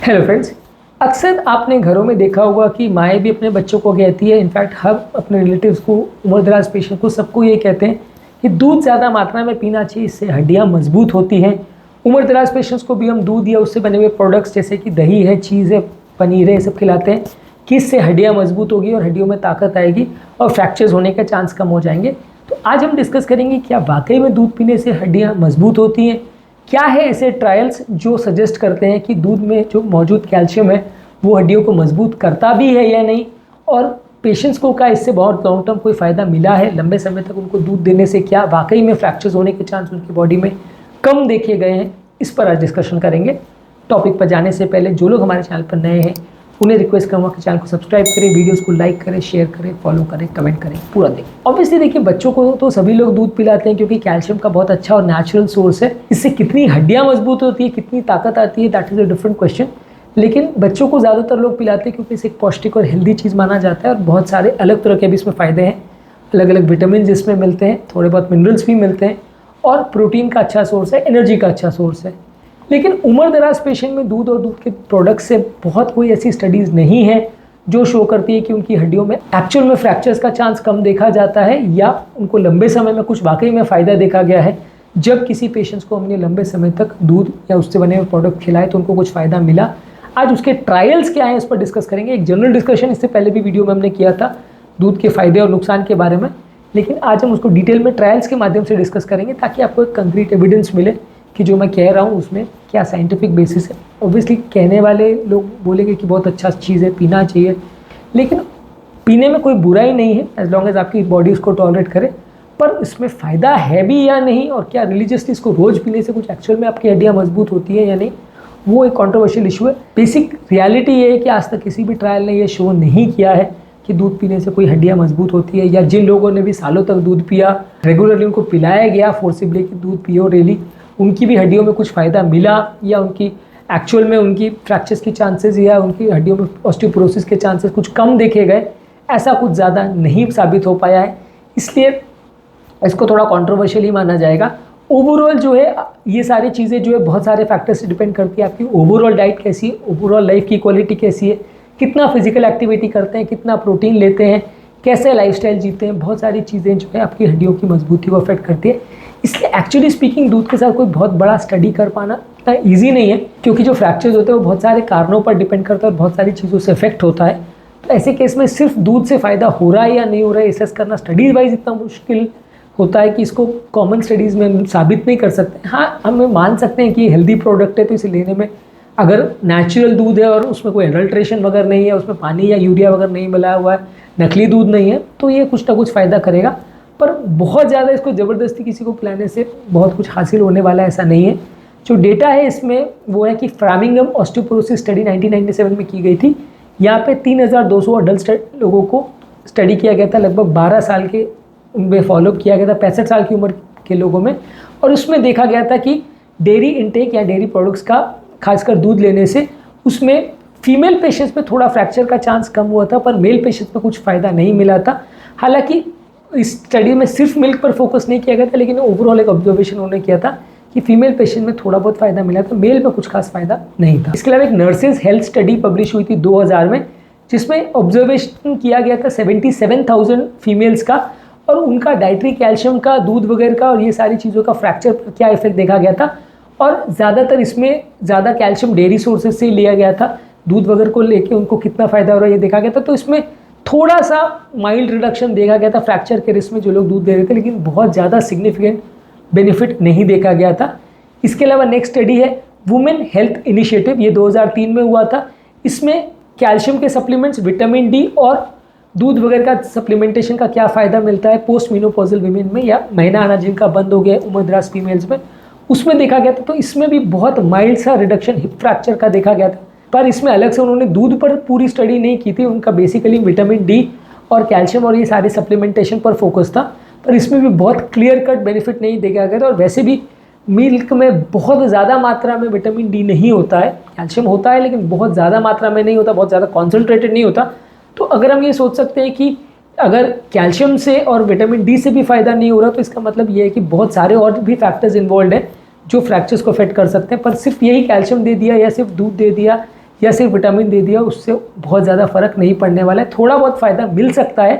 Hello friends, अक्सर आपने घरों में देखा होगा कि माएँ भी अपने बच्चों को कहती है, इनफैक्ट हम अपने रिलेटिव्स को, उम्रदराज पेशेंट को, सबको ये कहते हैं कि दूध ज़्यादा मात्रा में पीना चाहिए, इससे हड्डियाँ मजबूत होती हैं। उम्रदराज पेशेंट्स को भी हम दूध या उससे बने हुए प्रोडक्ट्स जैसे कि दही है, चीज़ है, पनीर है, ये सब खिलाते हैं कि इससे हड्डियाँ मजबूत होगी और हड्डियों में ताकत आएगी और फ्रैक्चर्स होने के चांस कम हो जाएंगे। तो आज हम डिस्कस करेंगे क्या वाकई में दूध पीने से हड्डियाँ मजबूत होती हैं, क्या है ऐसे ट्रायल्स जो सजेस्ट करते हैं कि दूध में जो मौजूद कैल्शियम है वो हड्डियों को मजबूत करता भी है या नहीं, और पेशेंट्स को क्या इससे बहुत लॉन्ग टर्म कोई फ़ायदा मिला है, लंबे समय तक उनको दूध देने से क्या वाकई में फ्रैक्चर्स होने के चांस उनकी बॉडी में कम देखे गए हैं, इस पर आज डिस्कशन करेंगे। टॉपिक पर जाने से पहले जो लोग हमारे चैनल पर नए हैं उन्हें रिक्वेस्ट करूँगा कि चैनल को सब्सक्राइब करें, वीडियोस को लाइक करें, शेयर करें, फॉलो करें, कमेंट करें, पूरा देखें। ऑब्वियसली देखिए, बच्चों को तो सभी लोग दूध पिलाते हैं क्योंकि कैल्शियम का बहुत अच्छा और नेचुरल सोर्स है। इससे कितनी हड्डियाँ मजबूत होती है, कितनी ताकत आती है, that is a different question. लेकिन बच्चों को ज़्यादातर लोग पिलाते हैं क्योंकि इसे एक पौष्टिक और हेल्दी चीज़ माना जाता है और बहुत सारे अलग तरह के भी इसमें फ़ायदे हैं। अलग अलग विटामिन जिसमें मिलते हैं, थोड़े बहुत मिनरल्स भी मिलते हैं और प्रोटीन का अच्छा सोर्स है, एनर्जी का अच्छा सोर्स है। लेकिन उम्रदराज पेशेंट में दूध और दूध के प्रोडक्ट्स से बहुत कोई ऐसी स्टडीज़ नहीं है जो शो करती है कि उनकी हड्डियों में एक्चुअल में फ्रैक्चर्स का चांस कम देखा जाता है या उनको लंबे समय में कुछ वाकई में फ़ायदा देखा गया है। जब किसी पेशेंट्स को हमने लंबे समय तक दूध या उससे बने हुए प्रोडक्ट खिलाए तो उनको कुछ फ़ायदा मिला। आज उसके ट्रायल्स क्या हैं इस पर डिस्कस करेंगे। एक जनरल डिस्कशन इससे पहले भी वीडियो में हमने किया था दूध के फ़ायदे और नुकसान के बारे में, लेकिन आज हम उसको डिटेल में ट्रायल्स के माध्यम से डिस्कस करेंगे ताकि आपको एक कंक्रीट एविडेंस मिले कि जो मैं कह रहा हूँ उसमें क्या साइंटिफिक बेसिस है। ऑब्वियसली कहने वाले लोग बोलेंगे कि बहुत अच्छा चीज़ है, पीना चाहिए, लेकिन पीने में कोई बुराई नहीं है एज लॉन्ग एज आपकी बॉडी उसको टॉलरेट करे। पर इसमें फ़ायदा है भी या नहीं, और क्या रिलीजियसली इसको रोज़ पीने से कुछ एक्चुअल में आपकी हड्डियाँ मजबूत होती हैं या नहीं, वो एक कंट्रोवर्शियल इशू है। बेसिक रियलिटी ये है कि आज तक किसी भी ट्रायल ने ये शो नहीं किया है कि दूध पीने से कोई हड्डियाँ मजबूत होती है, या जिन लोगों ने भी सालों तक दूध पिया, रेगुलरली उनको पिलाया गया फोर्सिबली कि दूध पियो डेली, उनकी भी हड्डियों में कुछ फ़ायदा मिला या उनकी एक्चुअल में उनकी फ्रैक्चर्स की चांसेस या उनकी हड्डियों में ऑस्टियोपोरोसिस के चांसेस कुछ कम देखे गए, ऐसा कुछ ज़्यादा नहीं साबित हो पाया है। इसलिए इसको थोड़ा कंट्रोवर्शियल ही माना जाएगा। ओवरऑल जो है ये सारी चीज़ें जो है बहुत सारे फैक्टर्स से डिपेंड करती है। आपकी ओवरऑल डाइट कैसी है, ओवरऑल लाइफ की क्वालिटी कैसी है, कितना फिजिकल एक्टिविटी करते हैं, कितना प्रोटीन लेते हैं, कैसे लाइफस्टाइल जीते हैं, बहुत सारी चीज़ें जो है आपकी हड्डियों की मजबूती को अफेक्ट करती है। इसलिए एक्चुअली स्पीकिंग दूध के साथ कोई बहुत बड़ा स्टडी कर पाना इतना ईजी नहीं है, क्योंकि जो फ्रैक्चर्स होते हैं वो बहुत सारे कारणों पर डिपेंड करता है और बहुत सारी चीज़ों से इफेक्ट होता है। तो ऐसे केस में सिर्फ दूध से फ़ायदा हो रहा है या नहीं हो रहा है एसेस करना स्टडीज़ वाइज इतना मुश्किल होता है कि इसको कॉमन स्टडीज़ में हम साबित नहीं कर सकते। हाँ, हम मान सकते हैं कि हेल्दी प्रोडक्ट है तो इसे लेने में, अगर नेचुरल दूध है और उसमें कोई एडल्ट्रेशन वगैरह नहीं है, उसमें पानी या यूरिया वगैरह नहीं मिलाया हुआ है, नकली दूध नहीं है, तो ये कुछ ना कुछ फ़ायदा करेगा। पर बहुत ज़्यादा इसको ज़बरदस्ती किसी को पिलाने से बहुत कुछ हासिल होने वाला ऐसा नहीं है। जो डेटा है इसमें वो है कि फ्रामिंगम ऑस्टियोपोरोसिस स्टडी 1997 में की गई थी। यहाँ पे 3200 अडल्ट लोगों को स्टडी किया गया था, लगभग 12 साल के उनमें फॉलोअप किया गया था 65 साल की उम्र के लोगों में, और उसमें देखा गया था कि डेयरी इंटेक या डेयरी प्रोडक्ट्स का खासकर दूध लेने से उसमें फीमेल पेशेंट्स में थोड़ा फ्रैक्चर का चांस कम हुआ था, पर मेल पेशेंट्स में कुछ फ़ायदा नहीं मिला था। हालांकि इस स्टडी में सिर्फ मिल्क पर फोकस नहीं किया गया था, लेकिन ओवरऑल एक ऑब्जर्वेशन उन्होंने किया था कि फीमेल पेशेंट में थोड़ा बहुत फ़ायदा मिला था, मेल में कुछ खास फ़ायदा नहीं था। इसके अलावा एक नर्सेज हेल्थ स्टडी पब्लिश हुई थी 2000 में, जिसमें ऑब्जर्वेशन किया गया था 77,000 फीमेल्स का, और उनका डाइटरी कैल्शियम का, दूध वगैरह का और ये सारी चीज़ों का फ्रैक्चर पर क्या इफेक्ट देखा गया था। और ज़्यादातर इसमें ज़्यादा कैल्शियम डेयरी सोर्सेज से लिया गया था, दूध वगैरह को लेके उनको कितना फ़ायदा हो रहा है ये देखा गया था। तो इसमें थोड़ा सा माइल्ड रिडक्शन देखा गया था फ्रैक्चर के रिस्क में जो लोग दूध दे रहे थे, लेकिन बहुत ज़्यादा सिग्निफिकेंट बेनिफिट नहीं देखा गया था। इसके अलावा नेक्स्ट स्टडी है वुमेन हेल्थ इनिशिएटिव, ये 2003 में हुआ था। इसमें कैल्शियम के सप्लीमेंट्स, विटामिन डी और दूध वगैरह का सप्लीमेंटेशन का क्या फ़ायदा मिलता है पोस्ट मेनोपॉजल वीमेन में, या महीना आना जिनका बंद हो गया उम्रदराज फीमेल्स में, उसमें देखा गया था। तो इसमें भी बहुत माइल्ड सा रिडक्शन हिप फ्रैक्चर का देखा गया था, पर इसमें अलग से उन्होंने दूध पर पूरी स्टडी नहीं की थी। उनका बेसिकली विटामिन डी और कैल्शियम और ये सारे सप्लीमेंटेशन पर फोकस था, पर इसमें भी बहुत क्लियर कट बेनिफिट नहीं देखा गया था। और वैसे भी मिल्क में बहुत ज़्यादा मात्रा में विटामिन डी नहीं होता है, कैल्शियम होता है लेकिन बहुत ज़्यादा मात्रा में नहीं होता, बहुत ज़्यादा कॉन्सेंट्रेटेड नहीं होता। तो अगर हम ये सोच सकते हैं कि अगर कैल्शियम से और विटामिन डी से भी फ़ायदा नहीं हो रहा, तो इसका मतलब ये है कि बहुत सारे और भी फैक्टर्स इन्वॉल्व हैं जो फ्रैक्चर्स को अफेक्ट कर सकते हैं। पर सिर्फ यही कैल्शियम दे दिया या सिर्फ दूध दे दिया या सिर्फ विटामिन दे दिया, उससे बहुत ज़्यादा फ़र्क नहीं पड़ने वाला है। थोड़ा बहुत फ़ायदा मिल सकता है,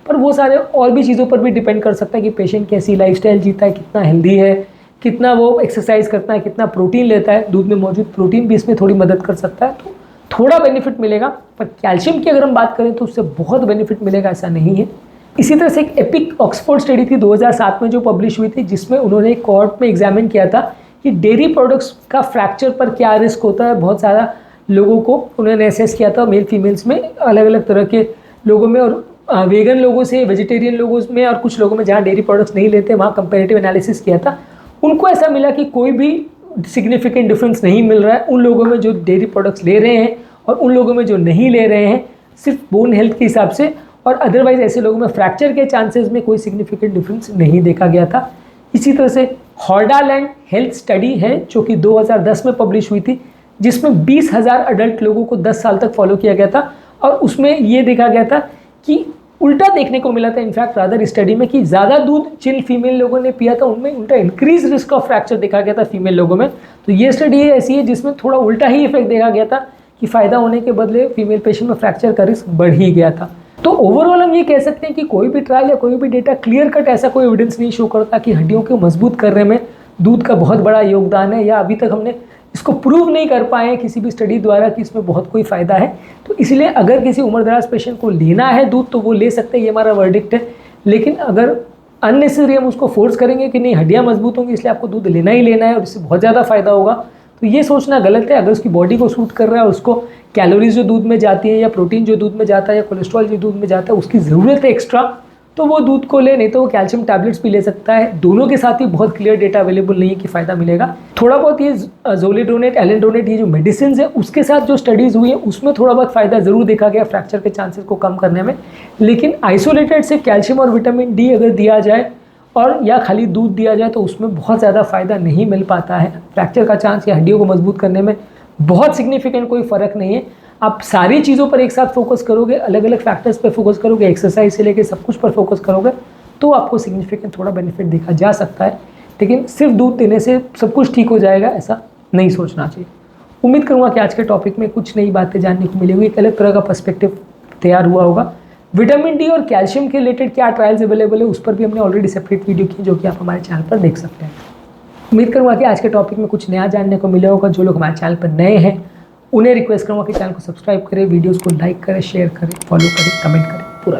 पर वो सारे और भी चीज़ों पर भी डिपेंड कर सकता है कि पेशेंट कैसी लाइफस्टाइल जीता है, कितना हेल्दी है, कितना वो एक्सरसाइज करता है, कितना प्रोटीन लेता है। दूध में मौजूद प्रोटीन भी इसमें थोड़ी मदद कर सकता है, तो थोड़ा बेनिफिट मिलेगा। पर कैल्शियम की अगर हम बात करें तो उससे बहुत बेनिफिट मिलेगा ऐसा नहीं है। इसी तरह से एक एपिक ऑक्सफोर्ड स्टडी थी 2007 में जो पब्लिश हुई थी, जिसमें उन्होंने कोर्ट में एग्जामिन किया था कि डेयरी प्रोडक्ट्स का फ्रैक्चर पर क्या रिस्क होता है। बहुत सारा लोगों को उन्होंने असेस किया था, मेल फीमेल्स में, अलग अलग तरह के लोगों में, और वेगन लोगों से, वेजिटेरियन लोगों में, और कुछ लोगों में जहाँ डेयरी प्रोडक्ट्स नहीं लेते, वहाँ कंपेरेटिव एनालिसिस किया था। उनको ऐसा मिला कि कोई भी सिग्निफिकेंट डिफरेंस नहीं मिल रहा है उन लोगों में जो डेयरी प्रोडक्ट्स ले रहे हैं और उन लोगों में जो नहीं ले रहे हैं, सिर्फ बोन हेल्थ के हिसाब से। और अदरवाइज ऐसे लोगों में फ्रैक्चर के चांसेस में कोई सिग्निफिकेंट डिफरेंस नहीं देखा गया था। इसी तरह से हॉर्डालैंड हेल्थ स्टडी है जो कि 2010 में पब्लिश हुई थी, जिसमें 20,000 अडल्ट लोगों को 10 साल तक फॉलो किया गया था, और उसमें ये देखा गया था कि उल्टा देखने को मिला था। इनफैक्ट रादर स्टडी में कि ज़्यादा दूध जिन फीमेल लोगों ने पिया था उनमें उल्टा इंक्रीज रिस्क ऑफ फ्रैक्चर देखा गया था फीमेल लोगों में। तो ये स्टडी ऐसी है जिसमें थोड़ा उल्टा ही इफेक्ट देखा गया था कि फ़ायदा होने के बदले फीमेल पेशेंट में फ्रैक्चर का रिस्क बढ़ ही गया था। तो ओवरऑल हम ये कह सकते हैं कि कोई भी ट्रायल या कोई भी डेटा क्लियर कट ऐसा कोई एविडेंस नहीं शो करता कि हड्डियों को मजबूत करने में दूध का बहुत बड़ा योगदान है, या अभी तक हमने इसको प्रूव नहीं कर पाए हैं किसी भी स्टडी द्वारा कि इसमें बहुत कोई फ़ायदा है। तो इसलिए अगर किसी उम्रदराज पेशेंट को लेना है दूध तो वो ले सकते हैं, ये हमारा वर्डिक्ट है। लेकिन अगर अननेसेसरी हम उसको फोर्स करेंगे कि नहीं हड्डियाँ मजबूत होंगी इसलिए आपको दूध लेना ही लेना है और इससे बहुत ज़्यादा फ़ायदा होगा, तो ये सोचना गलत है। अगर उसकी बॉडी को सूट कर रहा है, उसको कैलोरीज जो दूध में जाती है या प्रोटीन जो दूध में जाता है या कोलेस्ट्रॉल जो दूध में जाता है उसकी ज़रूरत है एक्स्ट्रा, तो वो दूध को ले, नहीं तो वो कैल्शियम टैबलेट्स भी ले सकता है। दोनों के साथ ही बहुत क्लियर डेटा अवेलेबल नहीं है कि फ़ायदा मिलेगा। थोड़ा बहुत ये जोलिड्रोनेट, एलेंड्रोनेट, ये जो मेडिसिन है उसके साथ जो स्टडीज़ हुई है उसमें थोड़ा बहुत फ़ायदा ज़रूर देखा गया फ्रैक्चर के चांसेस को कम करने में। लेकिन आइसोलेटेड से कैल्शियम और विटामिन डी अगर दिया जाए और या खाली दूध दिया जाए तो उसमें बहुत ज़्यादा फ़ायदा नहीं मिल पाता है। फ्रैक्चर का चांस या हड्डियों को मजबूत करने में बहुत सिग्निफिकेंट कोई फ़र्क नहीं है। आप सारी चीज़ों पर एक साथ फोकस करोगे, अलग अलग फैक्टर्स पर फोकस करोगे, एक्सरसाइज से लेके सब कुछ पर फोकस करोगे, तो आपको सिग्निफिकेंट थोड़ा बेनिफिट देखा जा सकता है। लेकिन सिर्फ दूध देने से सब कुछ ठीक हो जाएगा ऐसा नहीं सोचना चाहिए। उम्मीद करूँगा कि आज के टॉपिक में कुछ नई बातें जानने को मिलेंगी, एक अलग तरह का पर्सपेक्टिव तैयार हुआ होगा। विटामिन डी और कैल्शियम के रिलेटेड क्या ट्रायल्स अवेलेबल है उस पर भी हमने ऑलरेडी सेपरेट वीडियो की, जो कि आप हमारे चैनल पर देख सकते हैं। उम्मीद करूँगा कि आज के टॉपिक में कुछ नया जानने को मिला होगा। जो लोग हमारे चैनल पर नए हैं उन्हें रिक्वेस्ट करूँगा कि चैनल को सब्सक्राइब करें, वीडियोज़ को लाइक करें, शेयर करें, फॉलो करें, कमेंट करें, पूरा